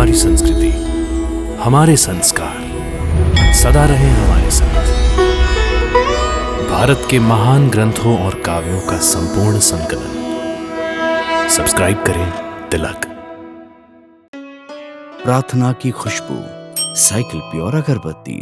हमारी संस्कृति, हमारे संस्कार सदा रहे हमारे साथ। भारत के महान ग्रंथों और काव्यों का संपूर्ण संकलन। सब्सक्राइब करें तिलक। प्रार्थना की खुशबू, साइकिल प्योर अगरबत्ती।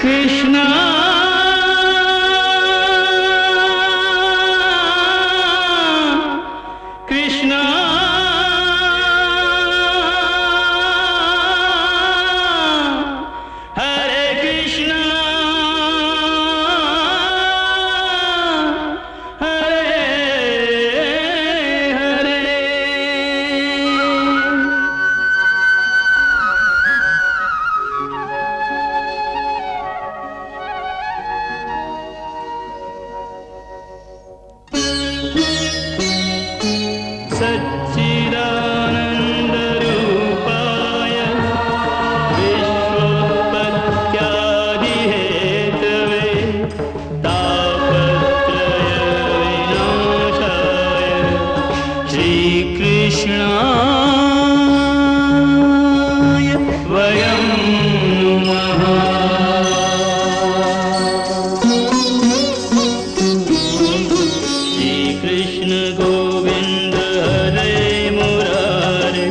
कृष्णा कृष्णा हरे कृष्णा हरे हरे। सच्चिदानन्दरूपाय विश्वोत्पत्त्यादिहेतवे तापत्रयविनाशाय श्रीकृष्णाय वयं नमः। श्रीकृष्ण गोविंद हरे मुरारे,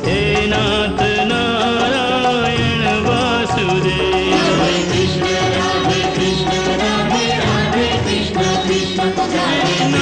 हे नाथ नारायण वासुदेव। हरे कृष्ण राधे राधे कृष्ण कृष्ण हरे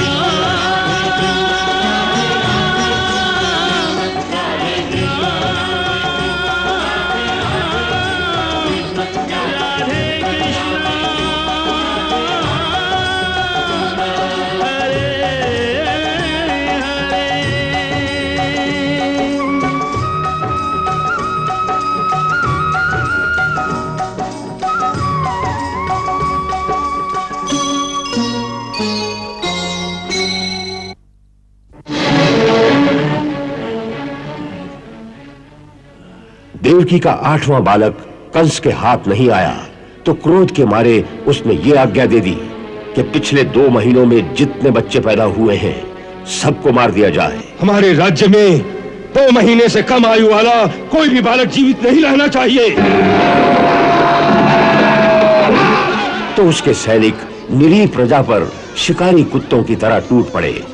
देवकी का 8वां बालक कंस के हाथ नहीं आया तो क्रोध के मारे उसने ये आज्ञा दे दी कि पिछले 2 महीनों में जितने बच्चे पैदा हुए हैं सबको मार दिया जाए। हमारे राज्य में 2 महीने से कम आयु वाला कोई भी बालक जीवित नहीं रहना चाहिए। तो उसके सैनिक निरीह प्रजा पर शिकारी कुत्तों की तरह टूट पड़े।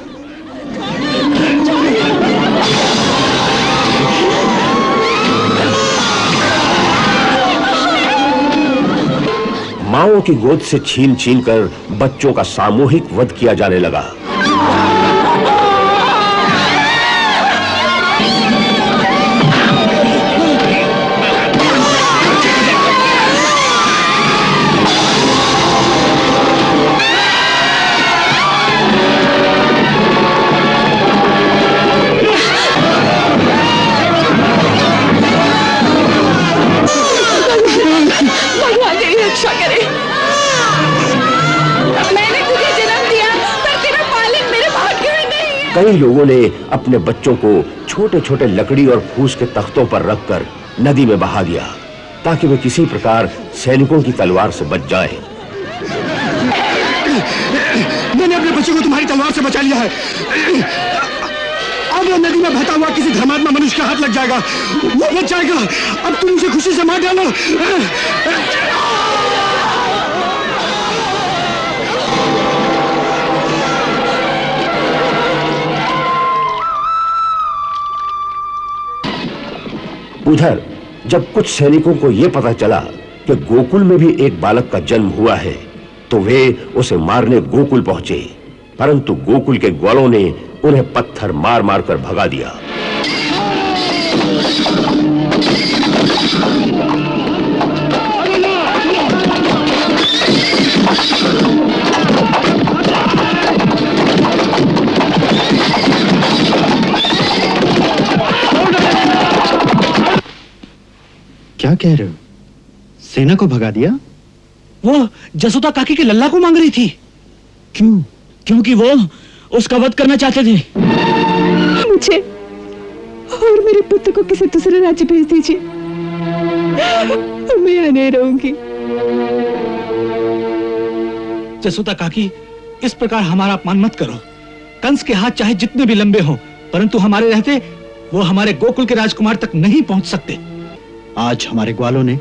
माओं की गोद से छीन छीन कर बच्चों का सामूहिक वध किया जाने लगा। भगवान तेरी रक्षा करे। मैंने तुझे जन्म दिया पर तेरा पालन मेरे भाग्य में नहीं है। कई लोगों ने अपने बच्चों को छोटे छोटे लकड़ी और फूस के तख्तों पर रखकर नदी में बहा दिया ताकि वे किसी प्रकार सैनिकों की तलवार से बच जाएं। मैंने अपने बच्चे को तुम्हारी तलवार से बचा लिया है। अब वो नदी में बहता हुआ किसी धर्मात्मा मनुष्य का हाथ लग जाएगा, वो बच जाएगा। अब तुम उसे खुशी से मार डालो। उधर जब कुछ सैनिकों को यह पता चला कि गोकुल में भी एक बालक का जन्म हुआ है तो वे उसे मारने गोकुल पहुंचे, परंतु गोकुल के ग्वालों ने उन्हें पत्थर मार मार कर भगा दिया। क्या कह रहे हो? सेना को भगा दिया? वो जसोदा काकी के लल्ला को मांग रही थी। क्यों? क्योंकि वो उसका वध करना चाहते थे। मुझे और मेरे पुत्र को किसी दूसरे राज्य भेज दीजिए, मैं यहाँ नहीं रहूंगी। जसोदा काकी, इस प्रकार हमारा अपमान मत करो। कंस के हाथ चाहे जितने भी लंबे हों, परंतु हमारे रहते वो हमारे गोकुल के राजकुमार तक नहीं पहुंच सकते। आज हमारे ग्वालों ने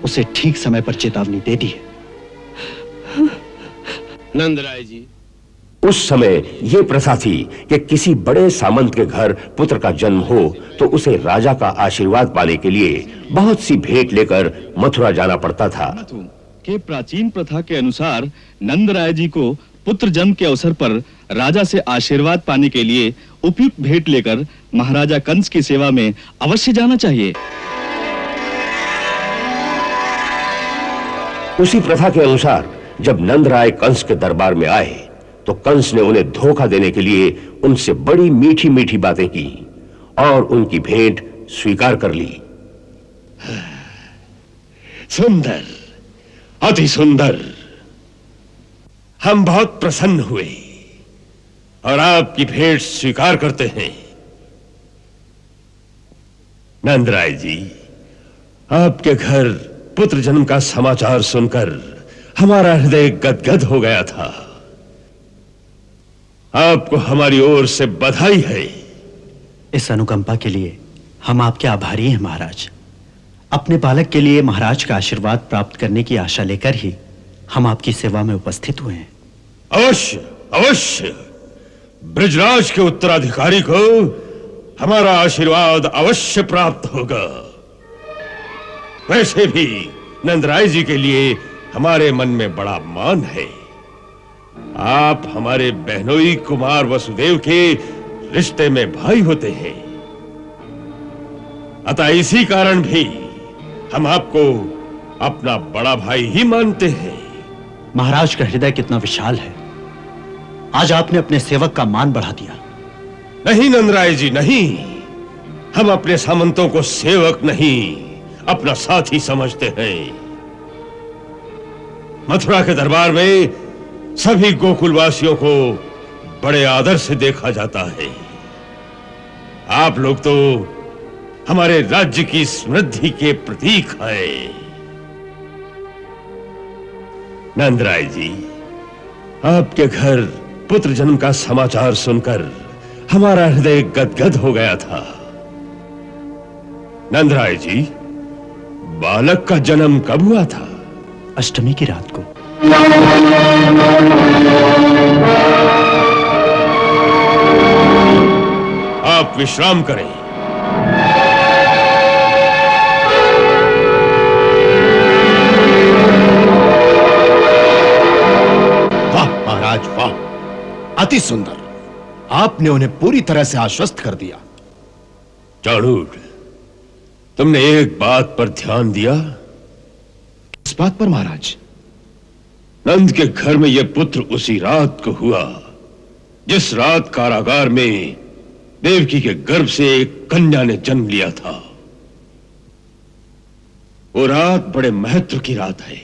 उसे ठीक समय पर चेतावनी दे दी है। नंदराय जी, उस समय यह प्रथा थी कि किसी बड़े सामंत के घर पुत्र का जन्म हो तो उसे राजा का आशीर्वाद पाने के लिए बहुत सी भेंट लेकर मथुरा जाना पड़ता था। के प्राचीन प्रथा के अनुसार नंदराय जी को पुत्र जन्म के अवसर पर राजा से आशीर्वाद पाने के लिए उपयुक्त भेंट लेकर महाराजा कंस की सेवा में अवश्य जाना चाहिए। उसी प्रथा के अनुसार जब नंदराय कंस के दरबार में आए तो कंस ने उन्हें धोखा देने के लिए उनसे बड़ी मीठी मीठी बातें की और उनकी भेंट स्वीकार कर ली। सुंदर, अति सुंदर। हम बहुत प्रसन्न हुए और आपकी भेंट स्वीकार करते हैं। नंदराय जी, आपके घर पुत्र जन्म का समाचार सुनकर हमारा हृदय गदगद हो गया था। आपको हमारी ओर से बधाई है। इस अनुकंपा के लिए हम आपके आभारी हैं महाराज। अपने बालक के लिए महाराज का आशीर्वाद प्राप्त करने की आशा लेकर ही हम आपकी सेवा में उपस्थित हुए हैं। अवश्य अवश्य, ब्रजराज के उत्तराधिकारी को हमारा आशीर्वाद अवश्य प्राप्त होगा। वैसे भी नंदराय जी के लिए हमारे मन में बड़ा मान है। आप हमारे बहनोई कुमार वसुदेव के रिश्ते में भाई होते हैं, अतः इसी कारण भी हम आपको अपना बड़ा भाई ही मानते हैं। महाराज का हृदय कितना विशाल है। आज आपने अपने सेवक का मान बढ़ा दिया। नहीं नंदराय जी, नहीं। हम अपने सामंतों को सेवक नहीं, अपना साथी समझते हैं। मथुरा के दरबार में सभी गोकुलवासियों को बड़े आदर से देखा जाता है। आप लोग तो हमारे राज्य की समृद्धि के प्रतीक हैं। नंदराय जी, आपके घर पुत्र जन्म का समाचार सुनकर हमारा हृदय गदगद हो गया था। नंदराय जी, बालक का जन्म कब हुआ था? अष्टमी की रात को। आप विश्राम करें। वाह महाराज, वाह, अति सुंदर। आपने उन्हें पूरी तरह से आश्वस्त कर दिया। चाणूर, तुमने एक बात पर ध्यान दिया? इस बात पर महाराज? नंद के घर में यह पुत्र उसी रात को हुआ जिस रात कारागार में देवकी के गर्भ से एक कन्या ने जन्म लिया था। वो रात बड़े महत्व की रात है।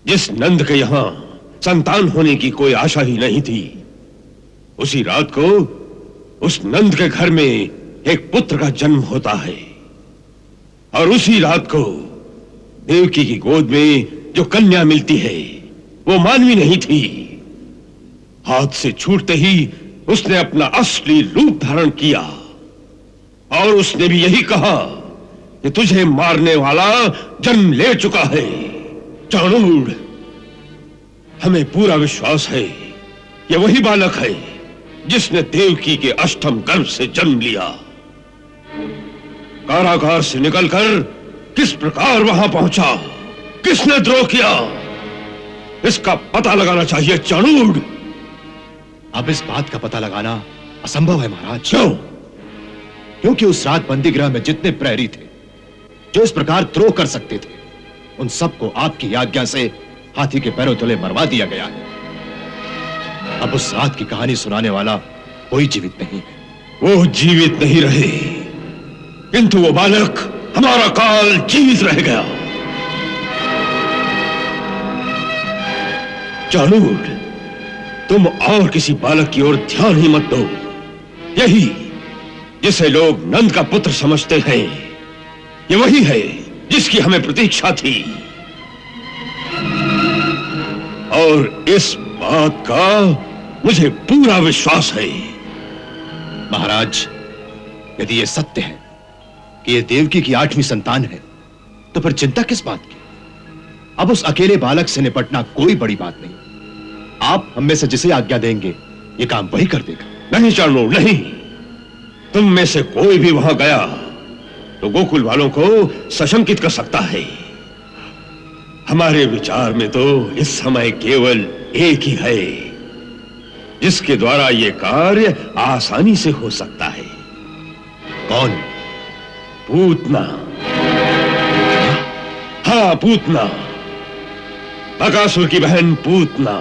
जिस नंद के यहां संतान होने की कोई आशा ही नहीं थी, उसी रात को उस नंद के घर में एक पुत्र का जन्म होता है। और उसी रात को देवकी की गोद में जो कन्या मिलती है वो मानवी नहीं थी। हाथ से छूटते ही उसने अपना असली रूप धारण किया और उसने भी यही कहा कि तुझे मारने वाला जन्म ले चुका है। चाणूर, हमें पूरा विश्वास है कि वही बालक है जिसने देवकी के अष्टम गर्भ से जन्म लिया। कारागार से निकलकर किस प्रकार वहां पहुंचा, किसने द्रोह किया, इसका पता लगाना चाहिए चाणूर। अब इस बात का पता लगाना असंभव है महाराज। क्यों? क्योंकि उस रात बंदी गृह में जितने प्रहरी थे जो इस प्रकार द्रोह कर सकते थे, उन सबको आपकी आज्ञा से हाथी के पैरों तले मरवा दिया गया है। अब उस रात की कहानी सुनाने वाला कोई जीवित नहीं है। वो जीवित नहीं रहे, किंतु वो बालक हमारा काल जीवित रह गया। चाणूर, तुम और किसी बालक की ओर ध्यान ही मत दो। यही जिसे लोग नंद का पुत्र समझते हैं, ये वही है जिसकी हमें प्रतीक्षा थी। और इस बात का मुझे पूरा विश्वास है। महाराज, यदि ये सत्य है कि ये देवकी की 8वीं संतान है, तो फिर चिंता किस बात की? अब उस अकेले बालक से निपटना कोई बड़ी बात नहीं। आप हम में से जिसे आज्ञा देंगे, ये काम वही कर देगा। नहीं चाणूर, नहीं। तुम में से कोई भी वहां गया तो गोकुल वालों को सशंकित कर सकता है। हमारे विचार में तो इस समय केवल एक ही है जिसके द्वारा यह कार्य आसानी से हो सकता है। कौन? पूतना। हाँ, पूतना, बकासुर की बहन पूतना।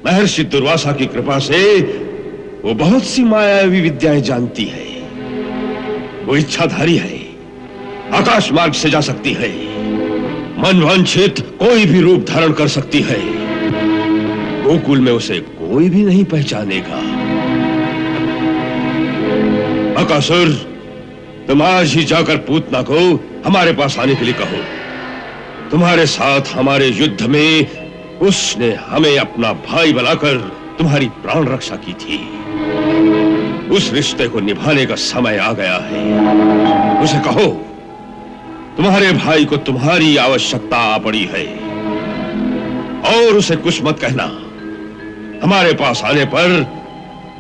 महर्षि दुर्वासा की कृपा से वो बहुत सी मायावी विद्याएं जानती है। वो इच्छाधारी है, आकाश मार्ग से जा सकती है, मनवांछित कोई भी रूप धारण कर सकती है। गोकुल में उसे कोई भी नहीं पहचानेगा। बकासुर, तुम आज ही जाकर पूतना को हमारे पास आने के लिए कहो। तुम्हारे साथ हमारे युद्ध में उसने हमें अपना भाई बनाकर तुम्हारी प्राण रक्षा की थी। उस रिश्ते को निभाने का समय आ गया है। उसे कहो तुम्हारे भाई को तुम्हारी आवश्यकता आ पड़ी है, और उसे कुछ मत कहना। हमारे पास आने पर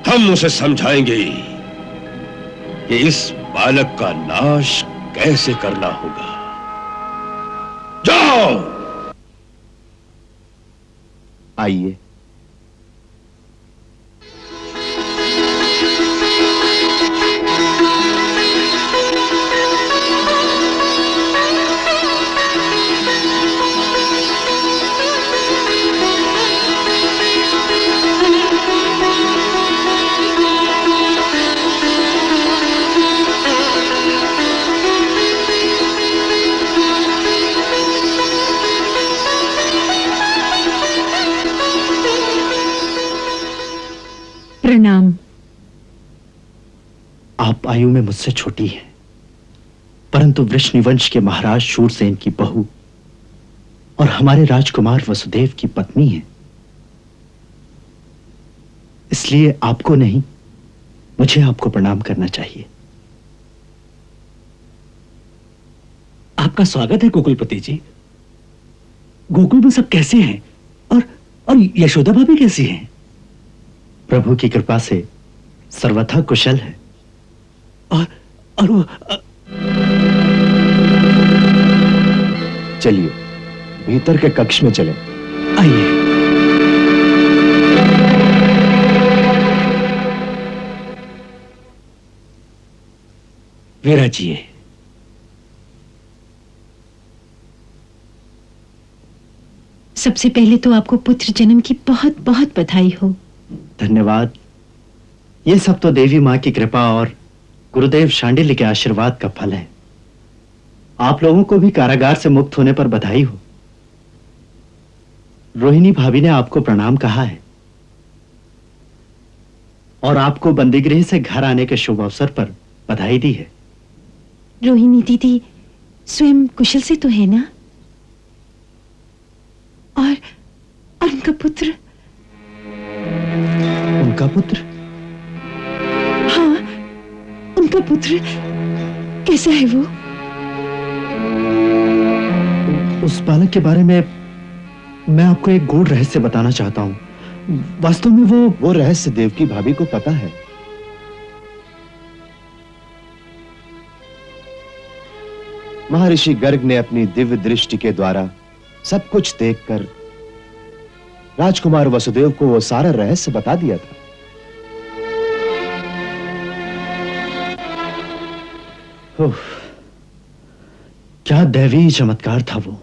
हम उसे समझाएंगे कि इस बालक का नाश कैसे करना होगा। जाओ। आइए। प्रणाम। आप आयु में मुझसे छोटी हैं, परंतु वृषनिवंश के महाराज शूरसेन की बहू और हमारे राजकुमार वसुदेव की पत्नी हैं। इसलिए आपको नहीं, मुझे आपको प्रणाम करना चाहिए। आपका स्वागत है गोकुलपति जी। गोकुल में सब कैसे हैं? और यशोदा भाभी कैसी हैं? प्रभु की कृपा से सर्वथा कुशल है। और वो चलिए भीतर के कक्ष में चलें। आइए। विराजिए। सबसे पहले तो आपको पुत्र जन्म की बहुत बहुत बधाई हो। धन्यवाद। ये सब तो देवी मां की कृपा और गुरुदेव शांडिल्य के आशीर्वाद का फल है। आप लोगों को भी कारागार से मुक्त होने पर बधाई हो। रोहिणी भाभी ने आपको प्रणाम कहा है और आपको बंदीगृह से घर आने के शुभ अवसर पर बधाई दी है। रोहिणी दीदी स्वयं कुशल से तो है ना? और उनका पुत्र? उनका पुत्र? हाँ, उनका पुत्र कैसा है वो? उस बालक के बारे में मैं आपको एक गूढ़ रहस्य बताना चाहता हूं। वास्तव में वो रहस्य देवकी भाभी को पता है। महर्षि गर्ग ने अपनी दिव्य दृष्टि के द्वारा सब कुछ देखकर राजकुमार वसुदेव को वो सारा रहस्य बता दिया था। क्या दैवीय चमत्कार था वो।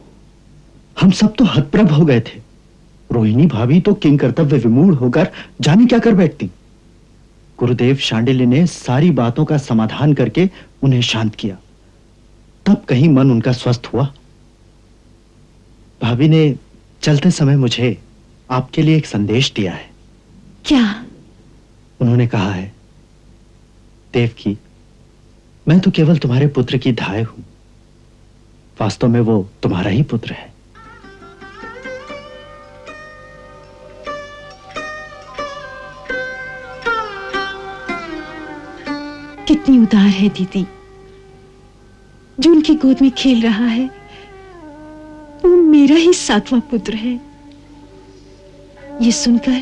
हम सब तो हतप्रभ हो गए थे। रोहिणी भाभी तो किंग कर्तव्य विमूढ़ होकर जाने क्या कर बैठती। गुरुदेव शांडिल्य ने सारी बातों का समाधान करके उन्हें शांत किया तब कहीं मन उनका स्वस्थ हुआ? भाभी ने चलते समय मुझे आपके लिए एक संदेश दिया है। क्या? उन्होंने कहा है, देवकी, मैं तो केवल तुम्हारे पुत्र की धाय हूं, वास्तव में वो तुम्हारा ही पुत्र है। कितनी उदार है दीदी, जो उनकी गोद में खेल रहा है वो मेरा ही 7वां पुत्र है। ये सुनकर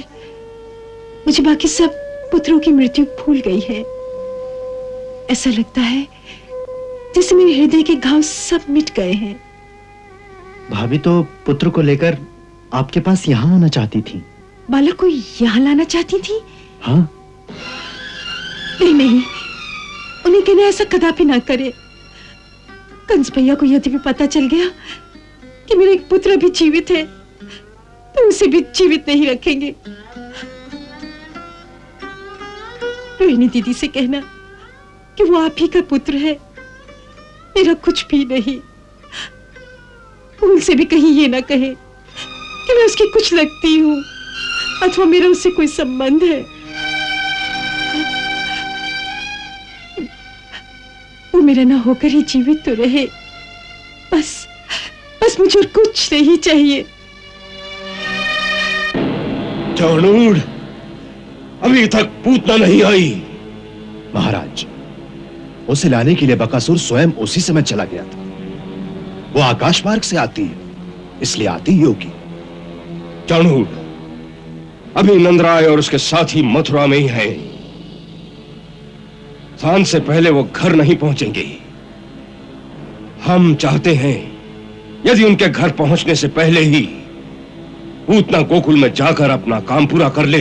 मुझे बाकी सब पुत्रों की मृत्यु भूल गई है। ऐसा लगता है जैसे मेरे हृदय के घाव सब मिट गए हैं। भाभी तो पुत्र को लेकर आपके पास यहां आना चाहती थी। बालक को यहां लाना चाहती थी? हाँ। नहीं, उन्हें कहना ऐसा कदापि ना करे। कंस भैया को यदि भी पता चल गया कि मेरा एक पुत्र भी जीवित है तो उसे भी जीवित नहीं रखेंगे। रोहिणी दीदी से कहना कि वो आप ही का पुत्र है, मेरा कुछ भी नहीं। उनसे भी कहीं ये ना कहे कि मैं उसकी कुछ लगती हूं अथवा मेरा उससे कोई संबंध है। वो मेरा ना होकर ही जीवित तो रहे, बस मुझे और कुछ नहीं चाहिए। चाणूर, अभी तक पूतना नहीं आई। महाराज, उसे लाने के लिए बकासुर स्वयं उसी समय चला गया था। वो आकाश मार्ग से आती है, इसलिए आती ही होगी। चाणूर, अभी नंदराय और उसके साथी मथुरा में ही हैं। सांझ से पहले वो घर नहीं पहुंचेंगे। हम चाहते हैं यदि उनके घर पहुंचने से पहले ही पूतना गोकुल में जाकर अपना काम पूरा कर ले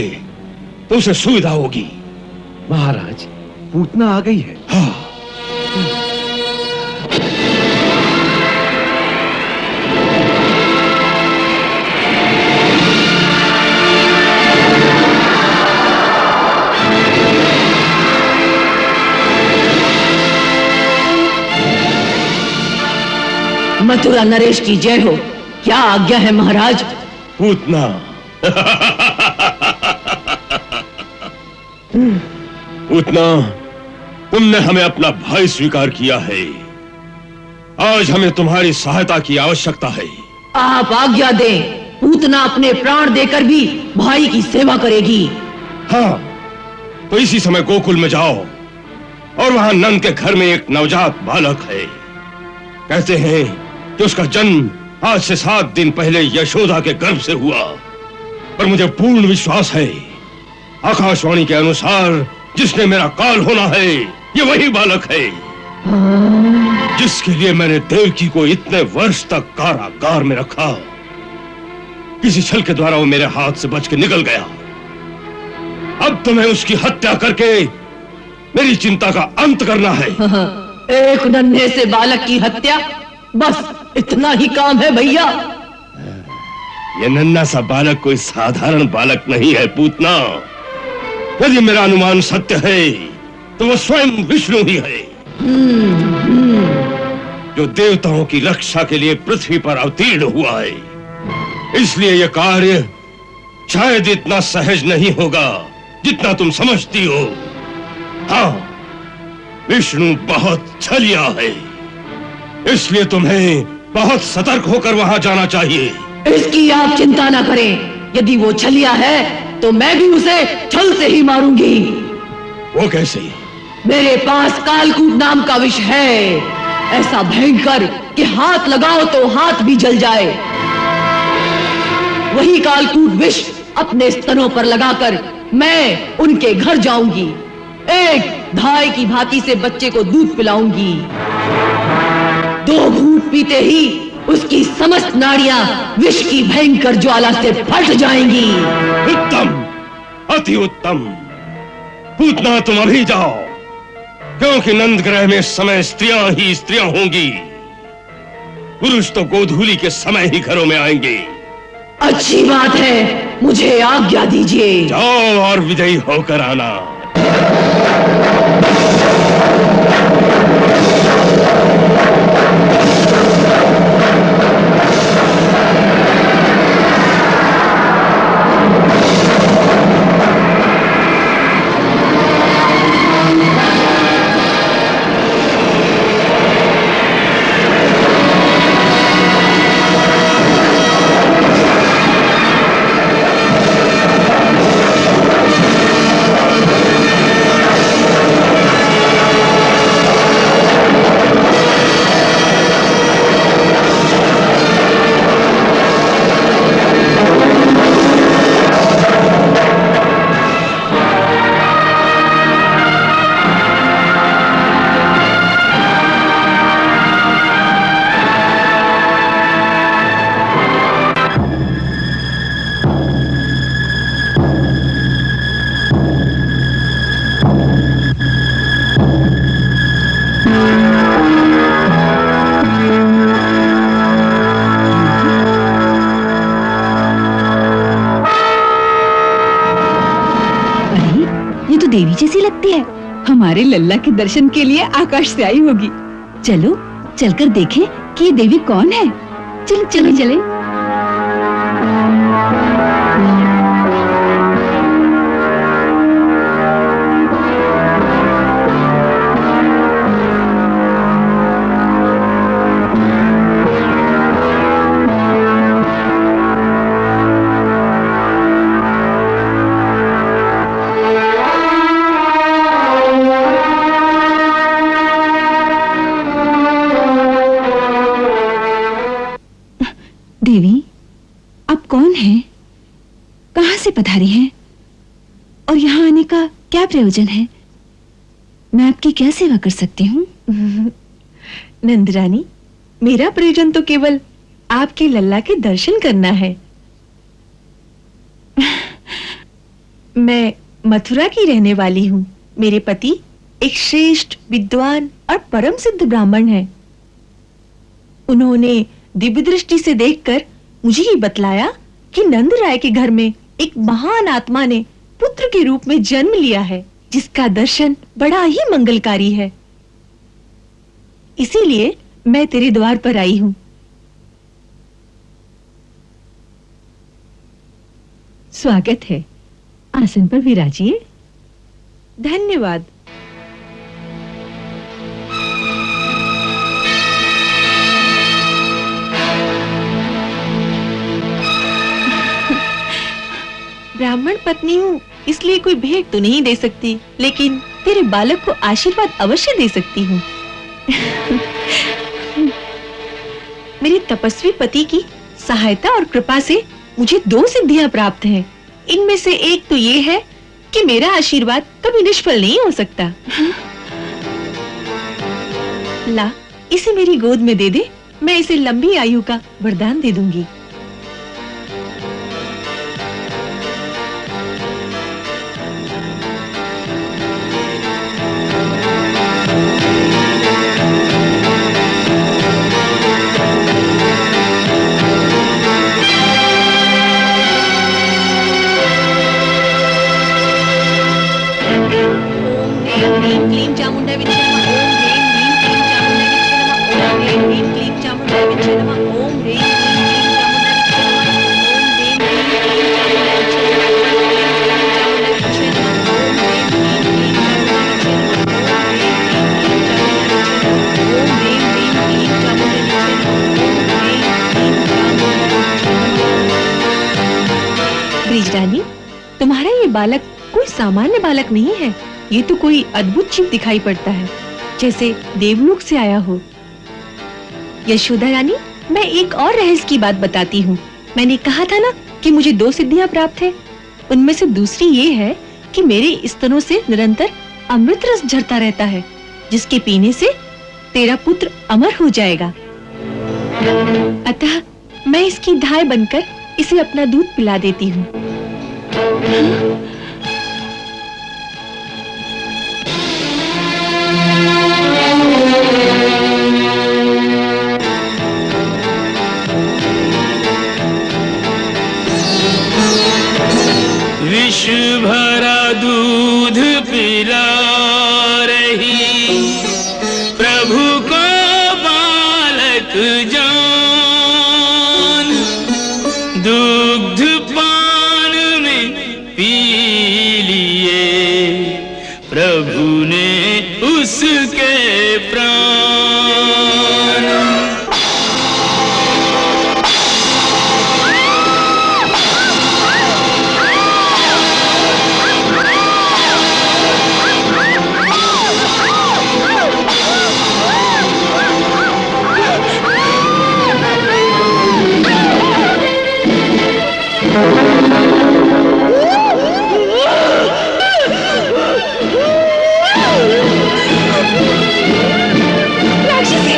तो उसे सुविधा होगी। महाराज, पूतना आ गई है। हाँ। मथुरा नरेश की जय हो। क्या आज्ञा है महाराज? पूतना, पूतना, तुमने हमें अपना भाई स्वीकार किया है। आज हमें तुम्हारी सहायता की आवश्यकता है। आप आज्ञा दें, पूतना अपने प्राण देकर भी भाई की सेवा करेगी। हाँ, तो इसी समय गोकुल में जाओ और वहां नंद के घर में एक नवजात बालक है। कहते हैं कि उसका जन्म आज से 7 दिन पहले यशोदा के गर्भ से हुआ, पर मुझे पूर्ण विश्वास है आकाशवाणी के अनुसार जिसने मेरा काल होना है ये वही बालक है जिसके लिए मैंने देवकी को इतने वर्ष तक कारागार में रखा। किसी छल के द्वारा वो मेरे हाथ से बच के निकल गया। अब तुम्हें उसकी हत्या करके मेरी चिंता का अंत करना है। एक नन्हे से बालक की हत्या, बस इतना ही काम है भैया। ये नन्हा सा बालक कोई साधारण बालक नहीं है पूतना। यदि मेरा अनुमान सत्य है तो वो स्वयं विष्णु ही है, जो देवताओं की रक्षा के लिए पृथ्वी पर अवतीर्ण हुआ है। इसलिए यह कार्य शायद इतना सहज नहीं होगा जितना तुम समझती हो। हाँ, विष्णु बहुत छलिया है, इसलिए तुम्हें बहुत सतर्क होकर वहां जाना चाहिए। इसकी आप चिंता ना करें। यदि वो छलिया है तो मैं भी उसे छल से ही मारूंगी। वो कैसे? मेरे पास कालकूट नाम का विष है, ऐसा भयंकर कि हाथ लगाओ तो हाथ भी जल जाए। वही कालकूट विष अपने स्तनों पर लगाकर मैं उनके घर जाऊंगी। एक धाय की भांति से बच्चे को दूध पिलाऊंगी। 2 घूंट पीते ही उसकी समस्त नाड़ियां विष की भयंकर ज्वाला से फट जाएंगी। उत्तम, अति उत्तम। पूतना, तुम अभी जाओ, क्योंकि नंदग्रह में इस समय स्त्रियां ही स्त्रियां होंगी। पुरुष तो गोधूली के समय ही घरों में आएंगे। अच्छी बात है, मुझे आज्ञा दीजिए। जाओ और विजयी होकर आना। लगती है। हमारे लल्ला के दर्शन के लिए आकाश से आई होगी। चलो चलकर देखें कि ये देवी कौन है। चलो चलो चले। देवी, आप कौन हैं? कहां से पधारी हैं? और यहाँ आने का क्या प्रयोजन है? मैं आपकी क्या सेवा कर सकती हूँ? नंदरानी, मेरा प्रयोजन तो केवल आपके लल्ला के दर्शन करना है। मैं मथुरा की रहने वाली हूँ। मेरे पति एक श्रेष्ठ विद्वान और परम सिद्ध ब्राह्मण हैं। उन्होंने दिव्य दृष्टि से देखकर मुझे ही बतलाया कि नंद राय के घर में एक महान आत्मा ने पुत्र के रूप में जन्म लिया है, जिसका दर्शन बड़ा ही मंगलकारी है। इसीलिए मैं तेरे द्वार पर आई हूं। स्वागत है। आसन पर विराजिए। धन्यवाद। ब्राह्मण पत्नी हूँ, इसलिए कोई भेंट तो नहीं दे सकती, लेकिन तेरे बालक को आशीर्वाद अवश्य दे सकती हूँ। मेरे तपस्वी पति की सहायता और कृपा से मुझे 2 सिद्धियां प्राप्त हैं। इनमें से एक तो ये है कि मेरा आशीर्वाद कभी निष्फल नहीं हो सकता। ला, इसे मेरी गोद में दे दे, मैं इसे लंबी आयु का वरदान दे दूंगी। ब्रिजरानी, तुम्हारा ये बालक कोई सामान्य बालक नहीं है। ये तो कोई अद्भुत जीव दिखाई पड़ता है, जैसे देवलोक से आया हो। यशोदा रानी, मैं एक और रहस्य की बात बताती हूँ। मैंने कहा था ना कि मुझे 2 सिद्धियां प्राप्त है। उनमें से दूसरी ये है कि मेरे स्तनों से निरंतर अमृत रस झरता रहता है, जिसके पीने से तेरा पुत्र अमर हो जाएगा। अतः मैं इसकी धाय बनकर इसे अपना दूध पिला देती हूँ। विष भरा दूध पिला रही प्रभु को बालक जान, दुग्ध पान में पी लिए प्रभु ने उसके प्राण। राक्षसी!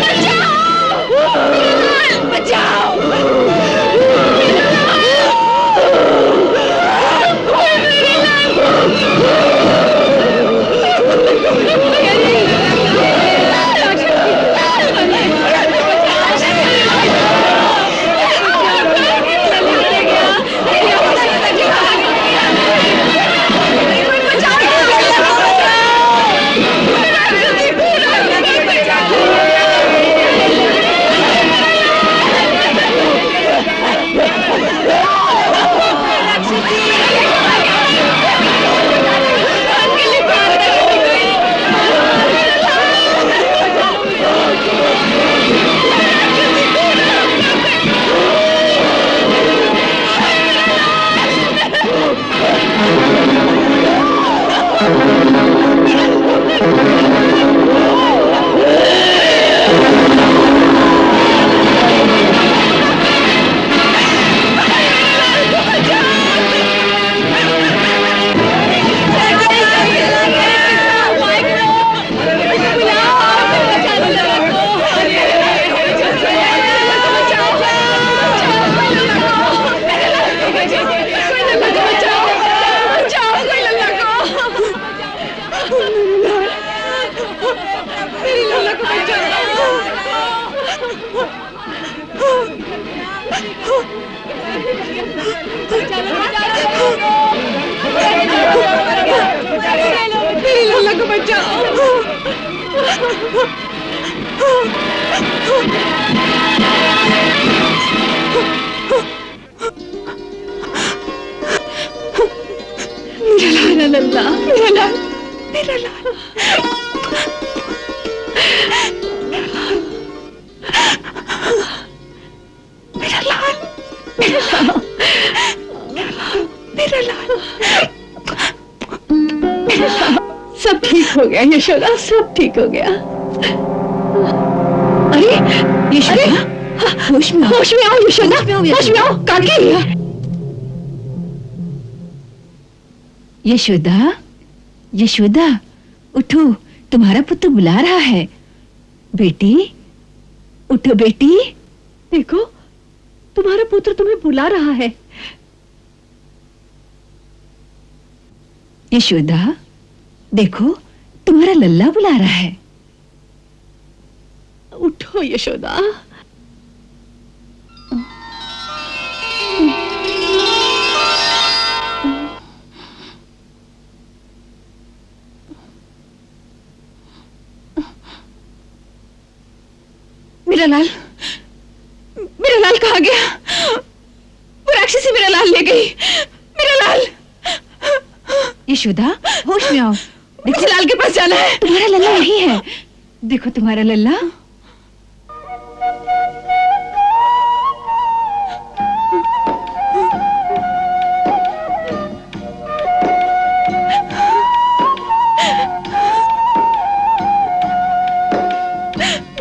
मेरे लल्ला को बचाओ। मेरा लल्ला, मेरा लाल, मेरा लाल। मेरा लाल, मेरा लाल, मेरा लाल। सब ठीक हो गया यशोदा, सब ठीक हो गया। अरे यशोदा, होश में आओ यशोदा, होश में आओ। काकी, यशोदा, यशोदा उठो, तुम्हारा पुत्र बुला रहा है। बेटी उठो बेटी, देखो तुम्हारा पुत्र तुम्हें बुला रहा है। यशोदा देखो, तुम्हारा लल्ला बुला रहा है। उठो यशोदा। मेरा लाल, मेरा लाल कहाँ गया? वो राक्षसी मेरा लाल ले गई। मेरा लाल। यशोदा होश में आओ, देखो लाल के पास जाना है। तुम्हारा लल्ला यही है, देखो तुम्हारा लल्ला।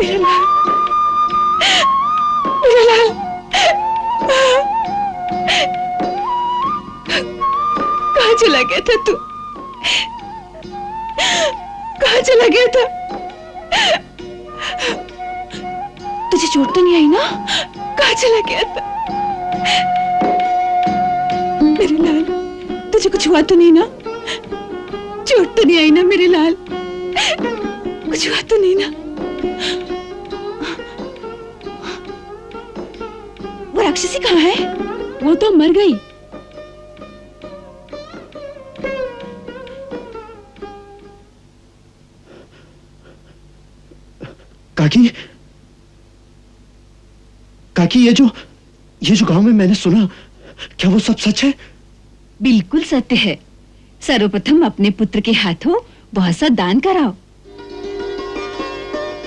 मेरा लाल, मेरा लाल। कहाँ चला गया था तू? कहाँ चला गया था? तुझे चोट तो नहीं आई ना? कहाँ चला गया था? मेरे लाल, तुझे कुछ हुआ तो नहीं ना? चोट तो नहीं आई ना मेरे लाल? कुछ हुआ तो नहीं ना? वो राक्षसी कहाँ है? वो तो मर गई। काकी, काकी, ये जो गांव में मैंने सुना, क्या वो सब सच है? बिल्कुल सत्य है। सर्वप्रथम अपने पुत्र के हाथों बहुत सा दान कराओ।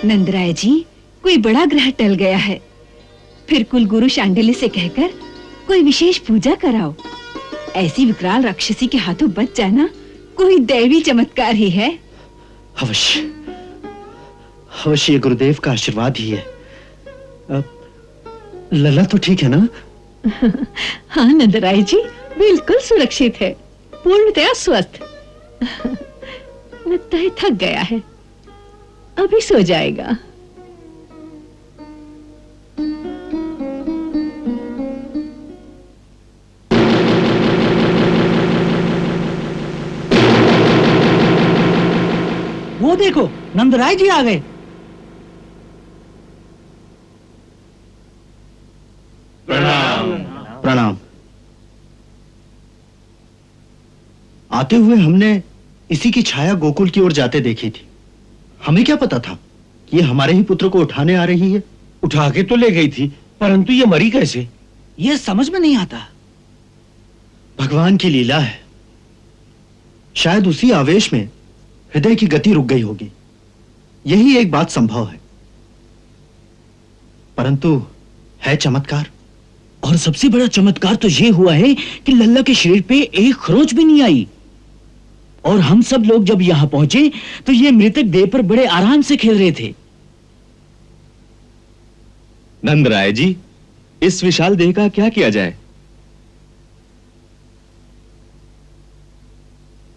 नंदराय जी, कोई बड़ा ग्रह टल गया है। फिर कुल गुरु शांडिल्य से कहकर कोई विशेष पूजा कराओ। ऐसी विकराल राक्षसी के हाथों बच जाना कोई दैवी चमत्कार ही है। अवश्य, अवश्य ये गुरुदेव का आशीर्वाद ही है। लल्ला तो ठीक है ना? हाँ नंदराय जी, बिल्कुल सुरक्षित है, पूर्णतया स्वस्थ। लगता है थक गया है, अभी सो जाएगा। वो देखो, नंदराय जी आ गए। प्रणाम। आते हुए हमने इसी की छाया गोकुल की ओर जाते देखी थी। हमें क्या पता था कि ये हमारे ही पुत्र को उठाने आ रही है। उठा के तो ले गई थी, परंतु ये मरी कैसे? ये समझ में नहीं आता। भगवान की लीला है। शायद उसी आवेश में हृदय की गति रुक गई होगी, यही एक बात संभव है। परंतु है चमत्कार। और सबसे बड़ा चमत्कार तो यह हुआ है कि लल्ला के शरीर पे एक खरोंच भी नहीं आई। और हम सब लोग जब यहां पहुंचे तो ये मृतक देह पर बड़े आराम से खेल रहे थे। नंदराय जी, इस विशाल देह का क्या किया जाए?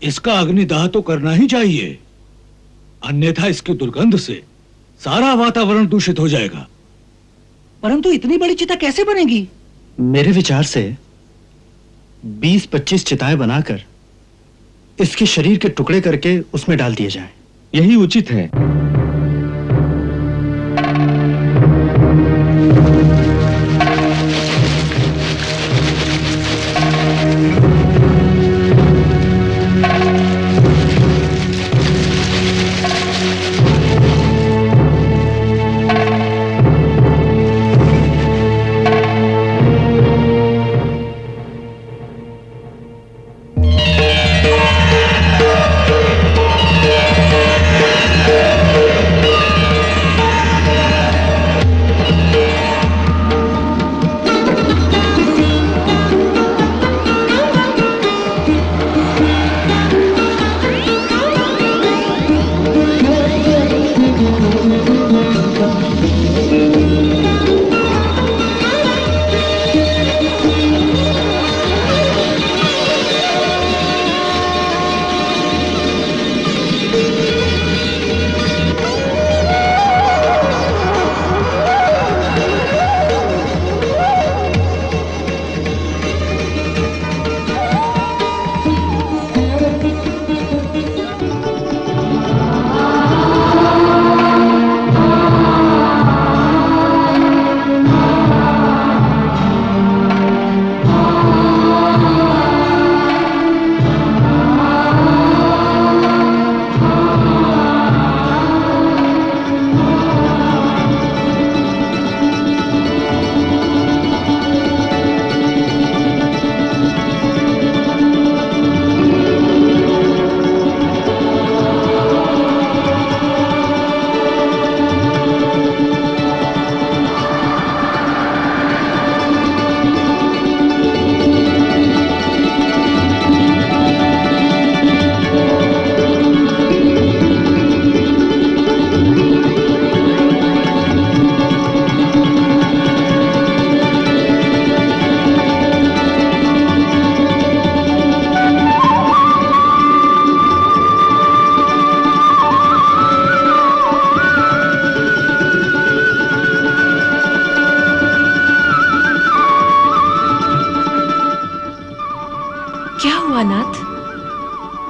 इसका अग्निदाह तो करना ही चाहिए, अन्यथा इसकी दुर्गंध से सारा वातावरण दूषित हो जाएगा। परंतु इतनी बड़ी चिता कैसे बनेगी? मेरे विचार से 20-25 चिताएं बनाकर इसके शरीर के टुकड़े करके उसमें डाल दिए जाएं। यही उचित है।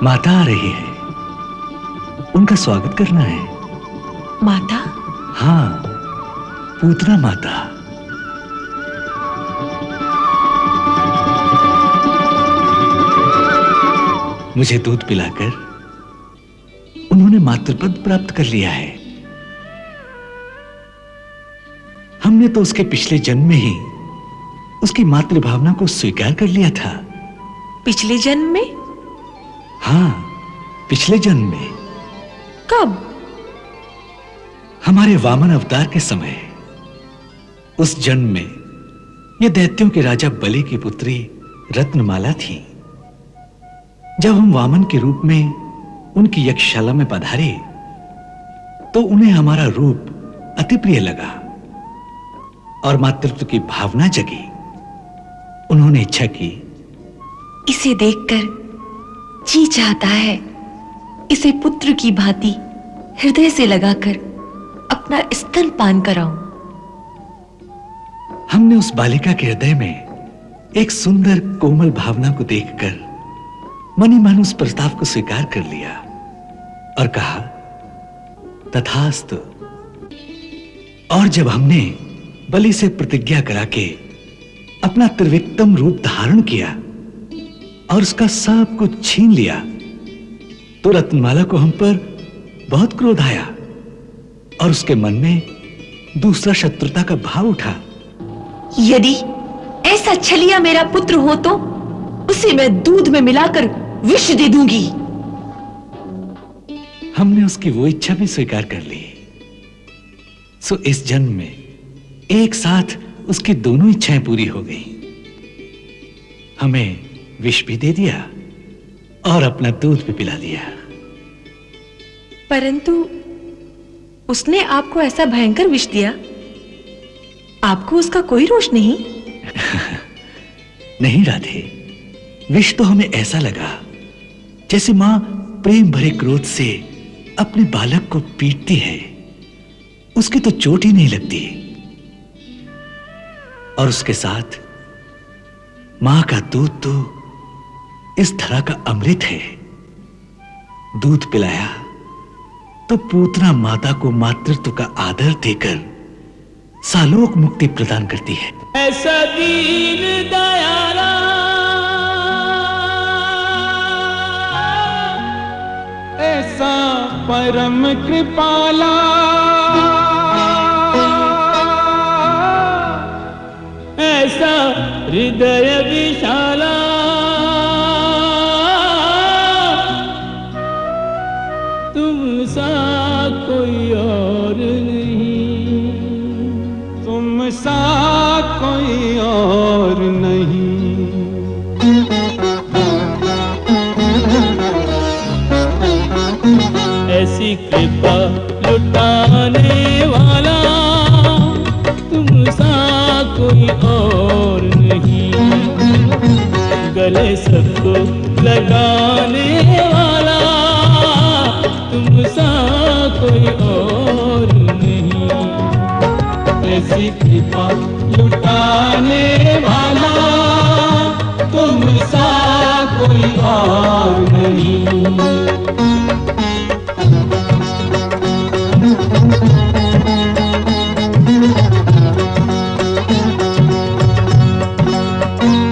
माता आ रही है, उनका स्वागत करना है। माता? हाँ, पूतना माता। मुझे दूध पिलाकर उन्होंने मातृपद प्राप्त कर लिया है। हमने तो उसके पिछले जन्म में ही उसकी मातृभावना को स्वीकार कर लिया था। पिछले जन्म में? हाँ, पिछले जन्म में। कब? हमारे वामन अवतार के समय। उस जन्म में यह दैत्यों के राजा बलि की पुत्री रत्नमाला थी। जब हम वामन के रूप में उनकी यक्षशाला में पधारे तो उन्हें हमारा रूप अति प्रिय लगा और मातृत्व की भावना जगी। उन्होंने इच्छा की, इसे देखकर जी चाहता है इसे पुत्र की भांति हृदय से लगाकर अपना स्तनपान कराऊं। हमने उस बालिका के हृदय में एक सुंदर कोमल भावना को देखकर मनी मन उस प्रस्ताव को स्वीकार कर लिया और कहा, तथास्तु। और जब हमने बलि से प्रतिज्ञा करा के अपना त्रिविक्रम रूप धारण किया और उसका सब कुछ छीन लिया तो रत्नमाला को हम पर बहुत क्रोध आया और उसके मन में दूसरा शत्रुता का भाव उठा। यदि ऐसा छलिया मेरा पुत्र हो तो उसे मैं दूध में मिलाकर विष दे दूंगी। हमने उसकी वो इच्छा भी स्वीकार कर ली। सो इस जन्म में एक साथ उसकी दोनों इच्छाएं पूरी हो गई। हमें विष भी दे दिया और अपना दूध भी पिला दिया। परंतु उसने आपको ऐसा भयंकर विष दिया, आपको उसका कोई रोष नहीं? नहीं राधे, विष तो हमें ऐसा लगा जैसे मां प्रेम भरे क्रोध से अपने बालक को पीटती है, उसकी तो चोट ही नहीं लगती। और उसके साथ मां का दूध तो इस धरा का अमृत है। दूध पिलाया तो पूतना माता को मातृत्व का आदर देकर सालोक मुक्ति प्रदान करती है। ऐसा दीन दयाला ऐसा परम कृपाला ऐसा हृदय विशाला तुम सा कोई और नहीं, तुम सा कोई और नहीं। ऐसी कृपा लुटाने वाला तुम सा कोई और नहीं। गले सबको लगाने वाला तुम सा कोई और नहीं। ऐसी कृपा लुटाने वाला तुम सा कोई और नहीं।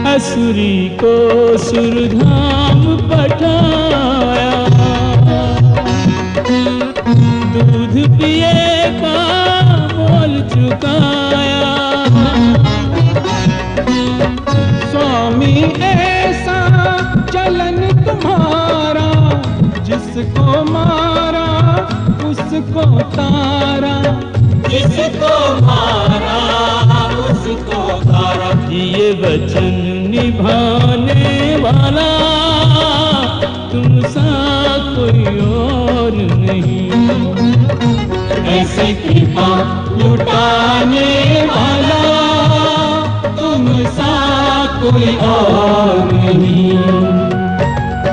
असुरी को सुरधाम पठाया, दूध पिए का मोल चुकाया। स्वामी ऐसा चलन तुम्हारा, जिसको मारा उसको तारा, जिसको मारा उसको तारा। ये वचन निभाने वाला तुम सा कोई और नहीं। ऐसी कृपा लुटाने वाला तुम सा कोई और नहीं।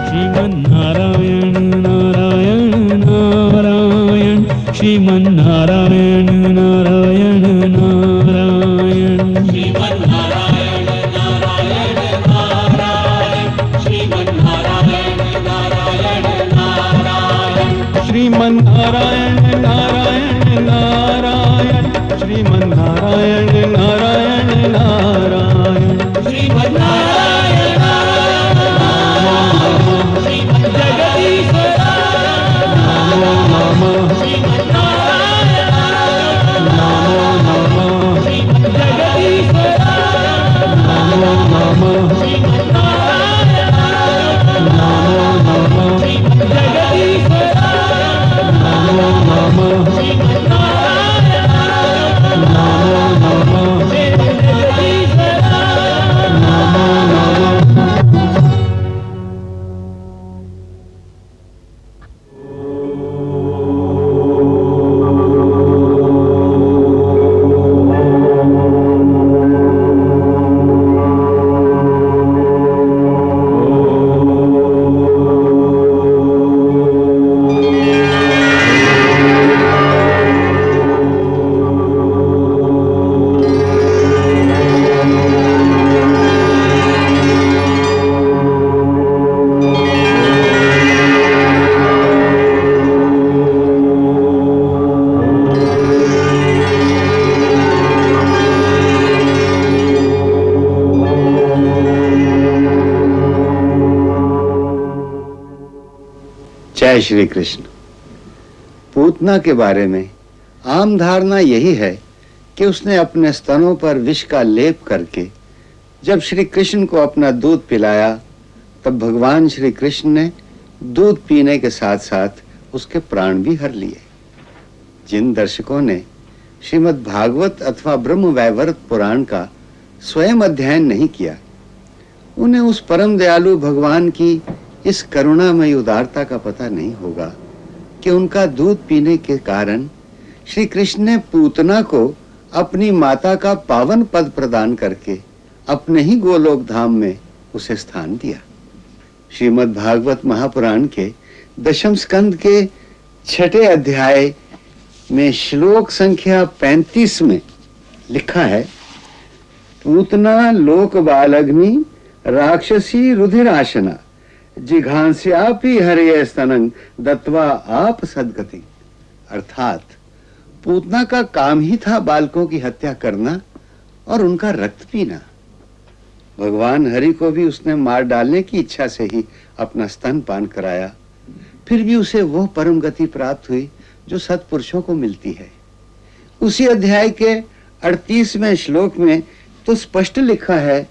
श्रीमन नारायण नारायण नारायण, श्रीमन नारायण नारायण नारायण, श्रीमन नारायण नारायण नारायण, श्रीमन नारायण नारायण जय श्री कृष्ण। पूतना के बारे में आम धारणा यही है कि उसने अपने स्तनों पर विष का लेप करके जब श्री कृष्ण को अपना दूध पिलाया तब भगवान श्री कृष्ण ने दूध पीने के साथ साथ उसके प्राण भी हर लिए। जिन दर्शकों ने श्रीमद् भागवत अथवा ब्रह्म वैवर्त पुराण का स्वयं अध्ययन नहीं किया, उन्हें उस परम दयालु भगवान की इस करुणामयी उदारता का पता नहीं होगा कि उनका दूध पीने के कारण श्री कृष्ण ने पूतना को अपनी माता का पावन पद प्रदान करके अपने ही गोलोक धाम में उसे स्थान दिया। श्रीमद् भागवत महापुराण के दशम स्कंद के 6ठे अध्याय में श्लोक संख्या 35 में लिखा है, पूतना लोक बालग्नि राक्षसी रुधिराशना जिघांस्यापि हरे स्तनं दत्वा आप सदगति। अर्थात पूतना का काम ही था बालकों की हत्या करना और उनका रक्त पीना। भगवान हरि को भी उसने मार डालने की इच्छा से ही अपना स्तनपान कराया, फिर भी उसे वो परम गति प्राप्त हुई जो सत्पुरुषों को मिलती है। उसी अध्याय के 38वें श्लोक में तो स्पष्ट लिखा है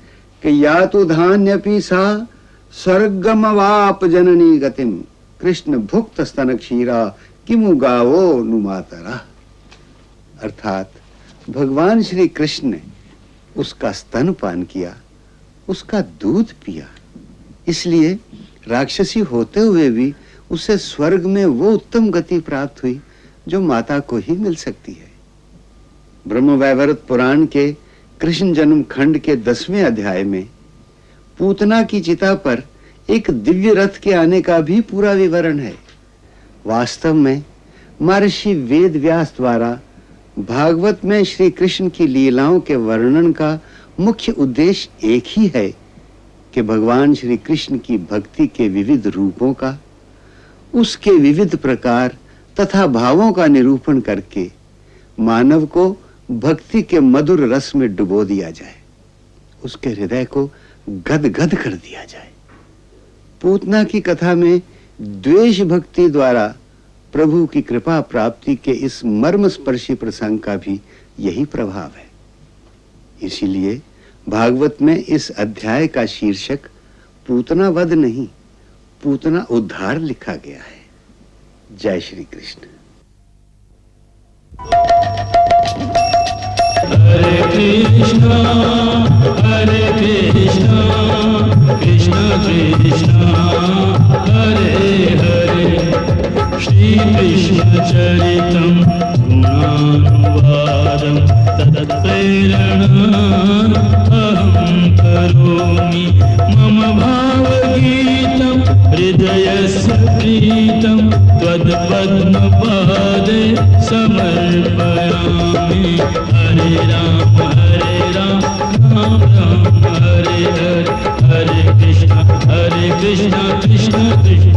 कि या तो धान्यपि सा स्वर्गमवाप जननी गतिम कृष्ण भुक्त स्तन क्षीरा किमु गावो नुमातरा। अर्थात भगवान श्री कृष्ण ने उसका स्तनपान किया, उसका दूध पिया, इसलिए राक्षसी होते हुए भी उसे स्वर्ग में वो उत्तम गति प्राप्त हुई जो माता को ही मिल सकती है। ब्रह्म वैवर्त पुराण के कृष्ण जन्म खंड के 10वें अध्याय में पूतना की चिता पर एक दिव्य रथ के आने का भी पूरा विवरण है। वास्तव में महर्षि वेद व्यास द्वारा भागवत में श्री कृष्ण की लीलाओं के वर्णन का मुख्य उद्देश्य एक ही है कि भगवान श्री कृष्ण की भक्ति के विविध रूपों का, उसके विविध प्रकार तथा भावों का निरूपण करके मानव को भक्ति के मधुर रस में डुबो दिया जाए, उसके हृदय को गदगद कर दिया जाए। पूतना की कथा में द्वेष भक्ति द्वारा प्रभु की कृपा प्राप्ति के इस मर्मस्पर्शी प्रसंग का भी यही प्रभाव है। इसीलिए भागवत में इस अध्याय का शीर्षक पूतना वध नहीं, पूतना उद्धार लिखा गया है। जय श्री कृष्ण। हरे कृष्णा कृष्ण कृष्ण हरे हरे, श्री कृष्ण चरितम् गुणानुवादं तत्प्रेरणा अहं करोमि। मम भावगीतं हृदयस्य प्रीतं त्वत्पद्मपादे समर्पयामि। हरे राम राम राम हरे हरे, हरे कृष्ण कृष्ण कृष्ण